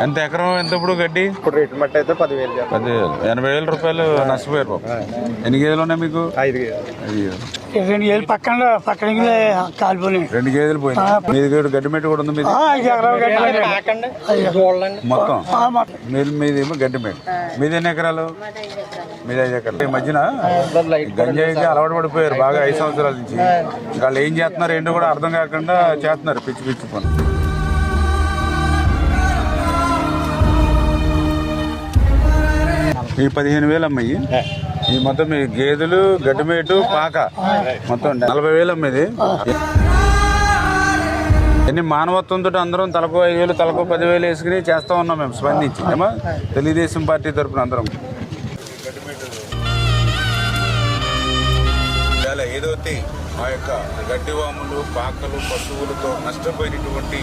ఎంత ఎకరం ఎంత ఇప్పుడు గడ్డి? ఇప్పుడు రేటు మట్టి అయితే 10,000. 10,000, 80,000 రూపాయలు నష్టపోయారు పాపం. ఎన్ని గేదెలు ఉన్నాయి మీకు? 5 గేదెలు. 5 గేదెలు. 2 గేదెలు పక్కన కాలిపోయినాయి. 2 గేదెలు పోయింది. మీది గడ్డి మెట్టు కూడా ఉంది మీది మొత్తం? మీది గడ్డి మెట్టు. మీది ఎన్ని ఎకరాలు? మీది 5 ఎకరాలు. ఈ మధ్యన గంజాయికి అలవాటు పడిపోయారు బాగా 5 సంవత్సరాల నుంచి. వాళ్ళు ఏం చేస్తున్నారు ఏంటో కూడా అర్థం కాకుండా చేస్తున్నారు పిచ్చి పిచ్చి పని. ఈ 15,000 అమ్మాయి. ఈ మొత్తం మీ గేదెలు గడ్డిమేటు పాక మొత్తం 40,000 అమ్మేది. ఎన్ని మానవత్వంతో అందరం తలకు 5,000 తలకు 10,000 వేసుకుని చేస్తా ఉన్నాం మేము స్పందించి ఏమో తెలుగుదేశం పార్టీ తరఫున అందరం. ఏదైతే ఆ యొక్క గడ్డివాములు పాకలు పశువులతో నష్టపోయినటువంటి